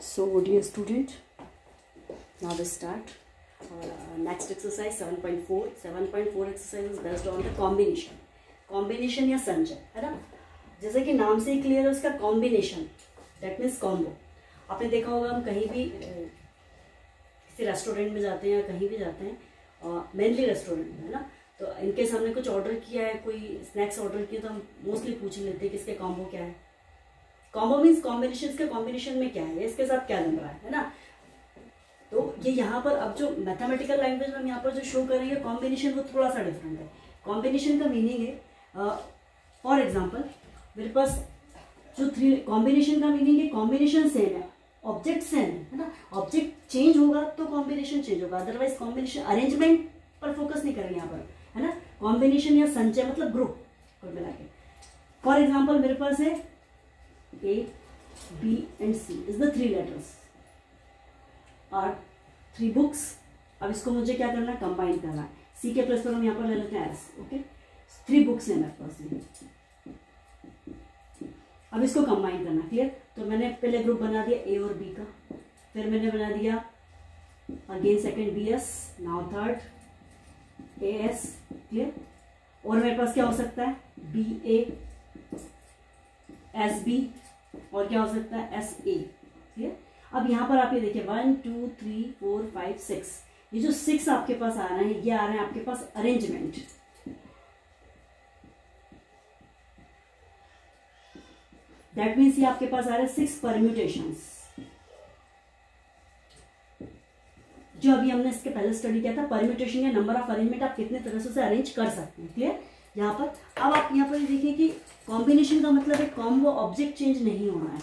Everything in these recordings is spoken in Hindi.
So dear student, now we start next exercise 7.4. 7.4 exercise is based on the combination या संचय, है ना। जैसे कि नाम से ही क्लियर है उसका कॉम्बिनेशन, दैट मीन्स कॉम्बो। आपने देखा होगा हम कहीं भी किसी रेस्टोरेंट में जाते हैं या कहीं भी जाते हैं, मेनली रेस्टोरेंट में, है ना। तो इनके सामने कुछ ऑर्डर किया है, कोई स्नैक्स ऑर्डर किया, तो हम मोस्टली पूछ लेते हैं कि इसके कॉम्बो क्या है। कॉम्बो मीन्स कॉम्बिनेशन, इसके कॉम्बिनेशन में क्या है, इसके साथ क्या बन रहा है ना। तो ये यहाँ पर अब जो मैथमेटिकल लैंग्वेज में हम यहाँ पर जो शो करेंगे कॉम्बिनेशन, वो थोड़ा सा डिफरेंट है। कॉम्बिनेशन का मीनिंग है, फॉर एग्जाम्पल मेरे पास जो थ्री, कॉम्बिनेशन का मीनिंग है कॉम्बिनेशन सेम है, ऑब्जेक्ट सेम है ना। ऑब्जेक्ट चेंज होगा तो कॉम्बिनेशन चेंज होगा, अदरवाइज कॉम्बिनेशन अरेंजमेंट पर फोकस नहीं करेंगे यहाँ पर, है ना। कॉम्बिनेशन या संचय मतलब ग्रुप को मिला के। फॉर एग्जाम्पल मेरे पास है A, B and C is the three letters और 3 books। अब इसको मुझे क्या करना है, कंबाइन करना है। C के प्लस पर हम यहाँ पर ले लेते हैं S, ओके। 3 बुक्स है मेरे पास में, अब इसको कंबाइन करना, क्लियर। तो मैंने पहले ग्रुप बना दिया A और B का, फिर मैंने बना दिया again second BS, now third AS, clear. और मेरे पास क्या हो सकता है BA, SB और क्या हो सकता है SA, ठीक है। अब यहां पर आप ये देखिए 1 2 3 4 5 6, ये जो 6 आपके पास आ रहे हैं, ये आ रहे हैं आपके पास अरेंजमेंट। दैट मीन्स ये आपके पास आ रहे हैं 6 परम्यूटेशंस, जो अभी हमने इसके पहले स्टडी किया था। परम्यूटेशन या नंबर ऑफ अरेंजमेंट आप कितने तरह से अरेंज कर सकते हैं, क्लियर। यहाँ पर अब आप यहाँ पर देखिए कि कॉम्बिनेशन का मतलब है कॉम्बो, ऑब्जेक्ट चेंज नहीं होना है।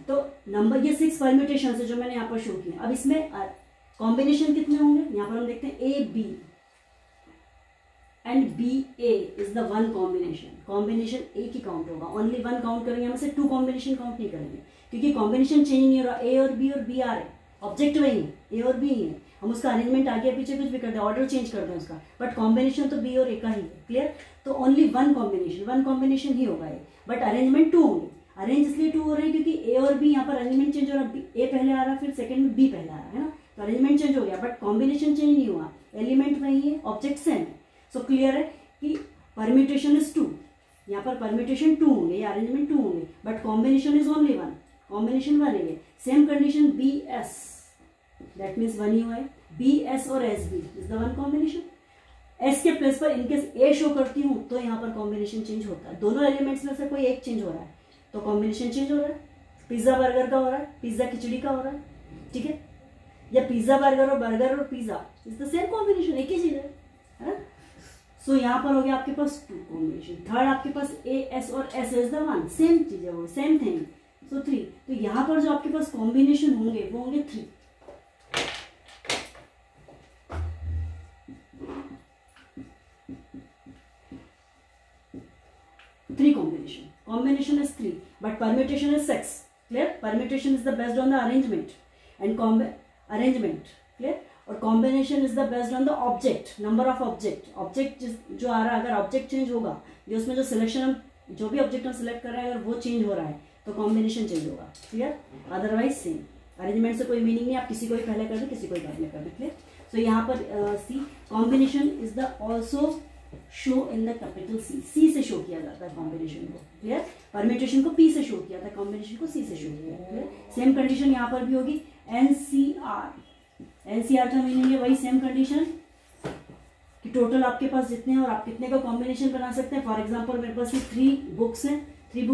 तो नंबर, ये 6 परम्यूटेशन है जो मैंने यहाँ पर शो किया। अब इसमें कॉम्बिनेशन कितने होंगे, यहाँ पर हम देखते हैं AB and BA is the 1 combination. Combination एक ही काउंट होगा, ओनली 1 काउंट करेंगे, यहाँ से 2 कॉम्बिनेशन काउंट नहीं करेंगे, क्योंकि कॉम्बिनेशन चेंज नहीं हो रहा। A और B और B आ रहे, ऑब्जेक्ट वही है, A और B ही है। हम उसका अरेंजमेंट आगे पीछे कुछ भी करते हैं, ऑर्डर चेंज करते हैं उसका, बट कॉम्बिनेशन तो B और A का ही है, क्लियर। तो ओनली 1 कॉम्बिनेशन ही होगा ये, बट अरेंजमेंट 2 होंगे। अरेंज इसलिए 2 हो रहे हैं क्योंकि A और B यहाँ पर अरेंजमेंट चेंज हो रहा है। A पहले आ रहा है, फिर सेकंड में B पहले आ रहा है ना, तो अरेंजमेंट चेंज हो गया, बट कॉम्बिनेशन चेंज नहीं हुआ, एलिमेंट वही है, ऑब्जेक्ट सेम है। सो क्लियर है कि परम्यूटेशन इज 2, यहाँ पर परम्यूटेशन 2 होंगे या अरेंजमेंट 2 होंगे, but combination is only 1, combination 1 है। Same condition BS, that means 1 ही हुआ है। BS और SB is the 1 combination. S के प्लेस पर इनकेस A शो करती हूं तो यहाँ पर कॉम्बिनेशन चेंज होता है। दोनों एलिमेंट्स में से कोई एक चेंज हो रहा है तो कॉम्बिनेशन चेंज हो रहा है। पिज्जा बर्गर का हो रहा है, पिज्जा खिचड़ी का हो रहा है, ठीक है। या पिज्जा बर्गर और pizza is the same combination, एक ही चीज है ना। सो यहाँ पर हो गया आपके पास 2 कॉम्बिनेशन। थर्ड आपके पास AS और S इज द 1, सेम चीज है, वो सेम थिंग। सो 3, तो यहाँ पर जो आपके पास कॉम्बिनेशन होंगे वो होंगे 3। Combination is 3, but permutation is 6. Clear? Permutation is the based on the arrangement and arrangement. Clear? और combination is the based on the object, number of object. Object जो आ रहा है, अगर object change होगा, जो उसमें जो selection हम जो भी object हम select कर रहे हैं, अगर वो change हो रहा है तो combination change होगा, clear? Otherwise same. Arrangement से कोई meaning नहीं, आप किसी को भी पहले कर दे, किसी को भी बाद में कर दे, clear? So यहाँ पर C, combination is the also show in the capital C से शो किया जाता है कॉम्बिनेशन को, क्लियर। परम्यूटेशन को P से शो किया था, कॉम्बिनेशन को C से शो किया, क्लियर। सेम कंडीशन यहाँ पर भी होगी। NCR का मीनिंग है वही सेम कंडीशन कि टोटल आपके पास जितने हैं और आप कितने का कॉम्बिनेशन बना सकते हैं। फॉर एग्जांपल मेरे पास ये 3 बुक्स हैं, 3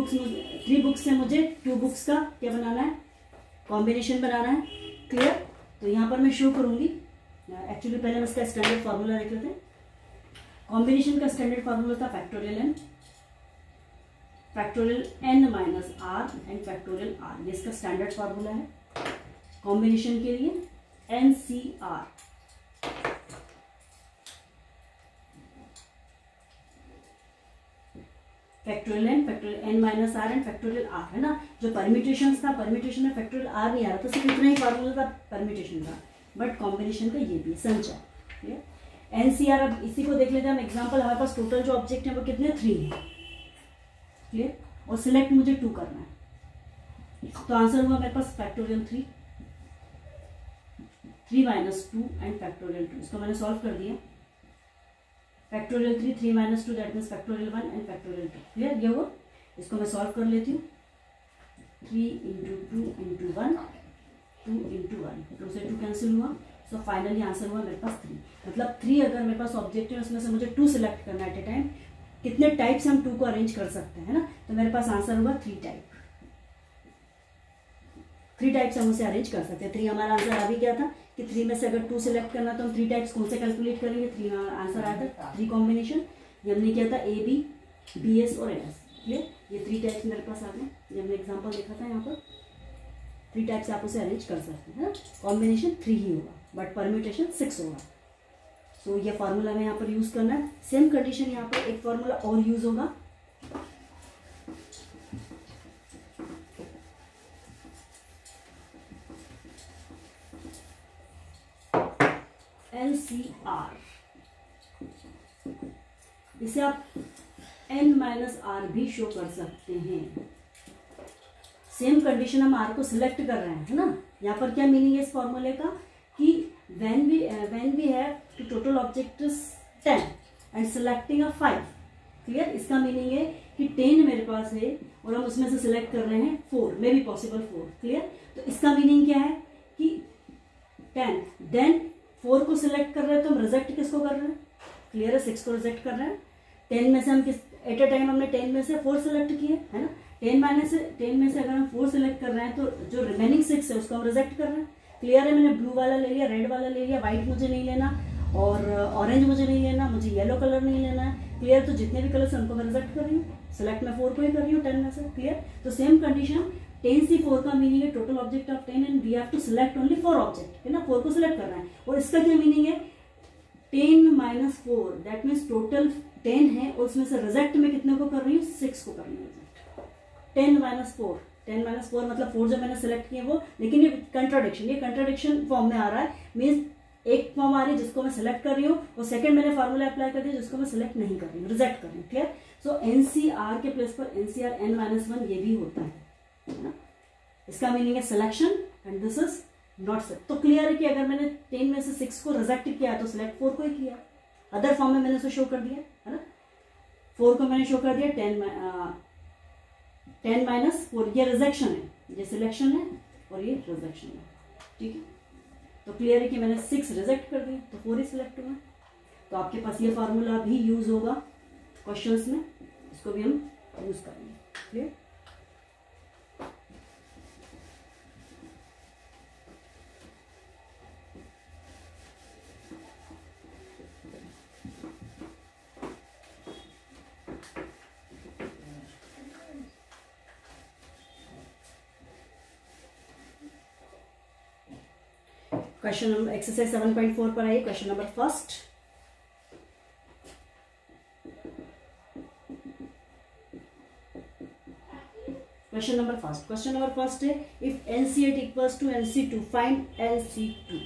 बुक्स से मुझे 2 बुक्स का क्या बनाना है, कॉम्बिनेशन बनाना है, क्लियर। तो यहाँ पर मैं शो करूंगी, एक्चुअली पहले हम इसका स्टैंडर्ड फॉर्मूला देख लेते हैं। कॉम्बिनेशन का स्टैंडर्ड फार्मूला था factorial n minus r and factorial r, ये इसका स्टैंडर्ड फार्मूला है कॉम्बिनेशन के लिए। NCR factorial n minus r and factorial r, है ना। जो परम्यूटेशन था, परम्यूटेशन में फैक्टोरियल r नहीं आ रहा था, सिर्फ इतना ही फार्मूला था परम्यूटेशन का, बट कॉम्बिनेशन का ये भी संचय, क्लियर। NCR, अब इसी को देख लेते हैं हम एग्जांपल। हमारे पास टोटल जो ऑब्जेक्ट है वो कितने 3 है, क्लियर। और सिलेक्ट मुझे 2 करना है, तो आंसर हुआ मेरे पास फैक्टोरियल 3, 3 माइनस 2 एंड फैक्टोरियल 2। इसको मैंने सॉल्व कर दिया। Factorial 3, 3 minus 2 that means factorial 1 and factorial 2। Clear? ये हुआ। इसको मैं सॉल्व कर लेती हूँ। 3 इंटू 2 इंटू 1, 2 इंटू 1, 2 से 2 कैंसिल हुआ। सो फाइनली आंसर हुआ मेरे पास 3। मतलब 3 अगर मेरे पास ऑब्जेक्टिव है उसमें से मुझे 2 सिलेक्ट करना एट ए टाइम। कितने टाइप से हम 2 को अरेंज कर सकते हैं ना, तो मेरे पास आंसर होगा 3 टाइप। 3 टाइप से हम उसे अरेंज कर सकते हैं। 3 हमारा आंसर आ भी गया था कि 3 में से अगर 2 सिलेक्ट करना तो हम 3 टाइप्स कौन से कैलकुलेट करेंगे। 3 आंसर आया था, 3 कॉम्बिनेशन। ये हमने किया था ए बी, बी एस और एस। क्लियर? ये 3 टाइप्स मेरे पास आ गए। ये हमने एग्जाम्पल देखा था यहाँ पर। 3 टाइप से आप उसे अरेंज कर सकते हैं। कॉम्बिनेशन 3 ही होगा बट परम्यूटेशन 6 होगा। सो ये फार्मूला हमें यहाँ पर यूज करना है। सेम कंडीशन यहाँ पर एक फार्मूला और यूज होगा। LCR, इसे आप n माइनस आर भी शो कर सकते हैं। सेम कंडीशन हम r को सिलेक्ट कर रहे हैं, है ना। यहाँ पर क्या मीनिंग है इस फॉर्मूले का कि when we have total objectives 10 and selecting a 5। Clear? इसका मीनिंग है कि 10 मेरे पास है और हम उसमें से सिलेक्ट कर रहे हैं 4, मे बी पॉसिबल 4। क्लियर? तो इसका मीनिंग क्या है कि 10 देन 4 को सिलेक्ट कर रहे हैं तो हम रिजेक्ट किसको कर रहे हैं? क्लियर है? 6 को रिजेक्ट कर रहे हैं। 10 में से हम किस एट ए टाइम हमने 10 में से 4 सिलेक्ट किए, है ना। 10 में से अगर हम 4 सिलेक्ट कर रहे हैं तो जो रिमेनिंग 6 है उसको हम रिजेक्ट कर रहे हैं। क्लियर है? मैंने ब्लू वाला ले लिया, रेड वाला ले लिया, व्हाइट मुझे नहीं लेना और ऑरेंज मुझे नहीं लेना, मुझे येलो कलर नहीं लेना है। क्लियर? तो जितने भी कलर्स उनको मैं रिजेक्ट कर रही हूँ। सिलेक्ट मैं 4 को ही कर रही हूँ 10 में से। क्लियर? तो सेम कंडीशन 10C4 का मीनिंग है total object of 10 and we have to select only 4 object, है ना। 4 को सिलेक्ट कर रहे हैं और इसका क्या मीनिंग है 10 माइनस 4 दैट मीन्स टोटल 10 है और उसमें से रिजेक्ट में कितने को कर रही हूँ? 6 को कर रही हूँ रिजेक्ट। 10 माइनस 4 मतलब 4 जो मैंने सिलेक्ट किए वो, लेकिन ये कंट्राडिक्शन फॉर्म में आ रहा है। मीन्स एक फॉर्म आ रही है जिसको मैं सिलेक्ट कर रही हूँ और सेकंड मैंने फॉर्मूला अप्लाई कर दिया जिसको मैं सिलेक्ट नहीं कर रही हूँ, रिजेक्ट कर रही हूँ। क्लियर? सो एनसीआर के प्लेस पर एनसीआर n-1 ये भी होता है ना। इसका मीनिंग है selection and this is not select. तो क्लियर है कि अगर मैंने 10 में से 6 को रिजेक्ट किया तो सिलेक्ट 4 को ही किया। अदर फॉर्म में मैंने उसे शो कर दिया, है ना। 4 को मैंने शो कर दिया, 10 माइनस 4 ये रिजेक्शन है, ये सिलेक्शन है और ये रिजेक्शन है। ठीक है? तो क्लियर है कि मैंने 6 रिजेक्ट कर दिया तो 4 ही सिलेक्ट हुआ। तो आपके पास ये फार्मूला भी यूज होगा क्वेश्चंस में, इसको भी हम यूज करेंगे। क्लियर? क्वेश्चन नंबर एक्सरसाइज 7.4 पर आइए। Question number first, question number first है if NC8 equals to NC2 find LC2।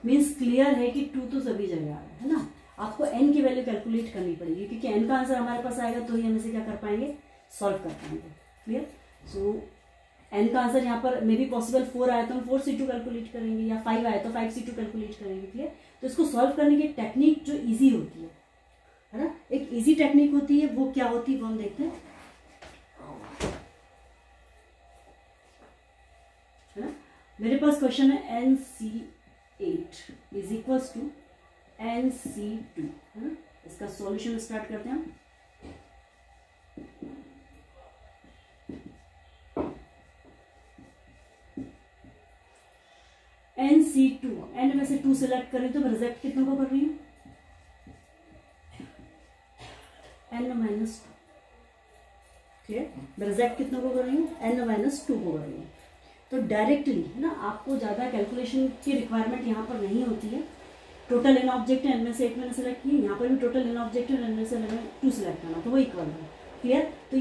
Means clear है कि 2 तो सभी जगह आ रहा है ना। आपको n की वैल्यू कैलकुलेट करनी पड़ेगी क्योंकि n का आंसर हमारे पास आएगा तो ही हम इसे क्या कर पाएंगे? सॉल्व कर पाएंगे। क्लियर? सो n का आंसर यहाँ पर मे बी पॉसिबल 4 आया तो हम 4C2 कैलकुलेट करेंगे या 5 आया तो 5C2 कैलकुलेट करेंगे। क्लियर? तो इसको सॉल्व करने की टेक्निक जो इजी होती है ना, एक इजी टेक्निक होती है, वो क्या होती है वो हम देखते हैं, है ना। मेरे पास क्वेश्चन है NC8 is equals to NC2, है ना। इसका सॉल्यूशन स्टार्ट करते हैं हम। NC2 n में से 2 सिलेक्ट करें तो मैं रिजेक्ट कितनों को कर रही हूँ? n-2। क्लियर? मैं रिजेक्ट कितनों को कर रही हूँ? n-2 को कर रही हूँ। तो डायरेक्टली, है ना, आपको ज्यादा कैलकुलेशन की रिक्वायरमेंट यहाँ पर नहीं होती है। टोटल n ऑब्जेक्ट है, n में से 8 मैंने सेलेक्ट किए, यहाँ पर भी टोटल n ऑब्जेक्ट है, n में से 2 सिलेक्ट करना तो वो इक्वल है। क्लियर? तो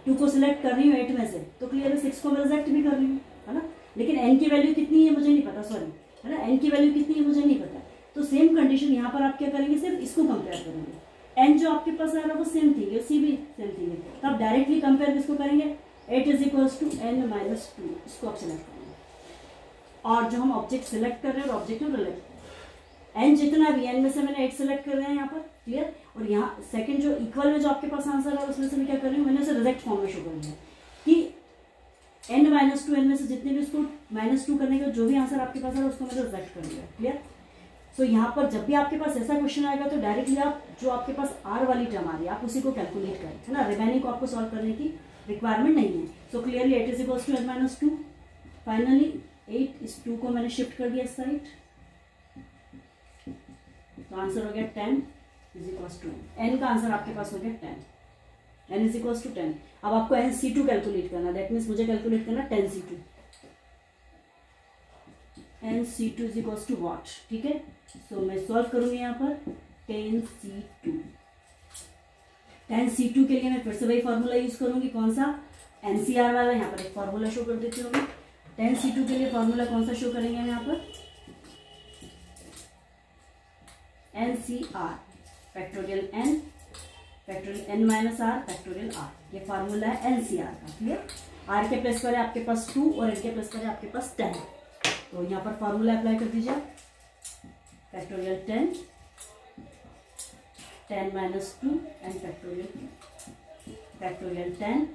2 को सिलेक्ट कर रही हूँ 8 में से, तो क्लियर है 6 को मैं रिजेक्ट भी कर रही हूँ, है ना। लेकिन n की वैल्यू कितनी है मुझे नहीं पता, सॉरी, है ना, n की वैल्यू कितनी है मुझे नहीं पता। तो सेम कंडीशन यहाँ पर आप क्या करेंगे, सिर्फ इसको कंपेयर करेंगे। एन जो आपके पास आ रहा है वो सेम थिंग है, सी भी सेम थिंग है, तो आप डायरेक्टली कंपेयर किसको करेंगे, 8 is equals to n minus 2, इसको आप सिलेक्ट करेंगे। और जो हम ऑब्जेक्ट सिलेक्ट कर रहे हैं ऑब्जेक्टिव रिलेट n जितना भी, n में से मैंने 8 सेलेक्ट कर रहे हैं यहाँ पर, क्लियर। और यहाँ सेकंड जो इक्वल में जो आपके पास आंसर है उसमें से मैं क्या कर रही हूँ, मैंने उसे रिजेक्ट फॉर्म में शो कर दिया कि n माइनस 2, n में से जितने भी उसको -2 करने का जो भी आंसर आपके पास है उसको मैंने रिजेक्ट कर दिया, क्लियर। सो यहाँ पर जब भी आपके पास ऐसा क्वेश्चन आएगा तो डायरेक्टली आप जो आपके पास r वाली टर्म आ रही है आप उसी को कैलकुलेट करें, है ना, रिमेनिंग को आपको सॉल्व करने की रिक्वायरमेंट नहीं है। So clearly 8 is equals to n minus 2, finally 8 is 2 को मैंने शिफ्ट कर दिया इस साइड, तो आंसर हो गया 10 इज इक्वल्स टू n का आंसर आपके पास हो गया 10, n इज इक्वल्स टू 10। अब आपको nc2 कैलकुलेट करना, दैट मीन्स मुझे कैलकुलेट करना 10c2, nc2 is equals to what, ठीक है। सो मैं सॉल्व करूंगी यहाँ पर 10c2 के लिए मैं फिर से वही फॉर्मूला यूज करूंगी, कौन सा, एनसीआर वाला। यहाँ पर एक फॉर्मूला शो कर देती हूँ, 10c2 के लिए फॉर्मूला कौन सा शो करेंगे हम यहाँ पर, NCR factorial n factorial n minus r factorial r, ये फार्मूला है NCR का, क्लियर। r के प्लस पर है आपके पास 2 और n के प्लस पर है आपके पास 10, तो यहाँ पर फार्मूला अप्लाई कर दीजिए, factorial 10 minus 2 and factorial 10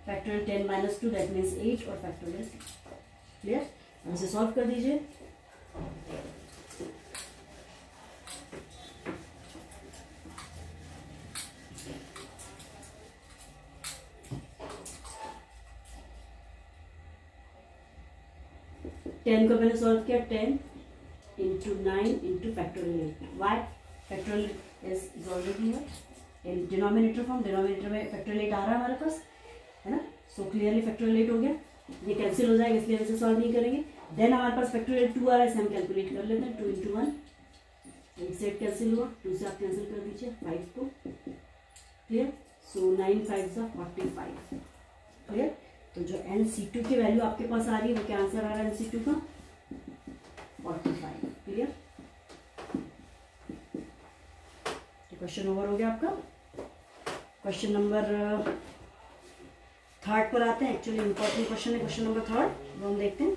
factorial 10 minus 2 that means 8 और फैक्टोरियल, क्लियर। अब इसे सॉल्व कर दीजिए, टेन को मैंने सॉल्व किया, 10 into 9 into factorial 8, why factorial is already in denominator form, denominator में फैक्टोरियल 8 आ रहा है हमारे पास, है ना। सो क्लियरली फैक्टोरियल 8 हो गया, ये कैंसिल हो जाएगा इसलिए इसे सॉल्व नहीं करेंगे। देन हमारे पास फैक्टोरियल 2 आ रहा है, इसे हम कैलकुलेट कर लेते हैं, 2 इंटू 1, 8 से 8 कैंसिल हुआ, 2 से आप कैंसिल कर दीजिए 5 को, क्लियर। सो 9 5 जा 45, क्लियर। तो जो NC2 की वैल्यू आपके पास आ रही है वो क्या आंसर आ रहा है NC2 का, 45, क्लियर। तो क्वेश्चन ओवर हो गया आपका। क्वेश्चन नंबर 3 पर आते हैं, एक्चुअली इंपॉर्टेंट क्वेश्चन है क्वेश्चन नंबर 3, वो हम देखते हैं।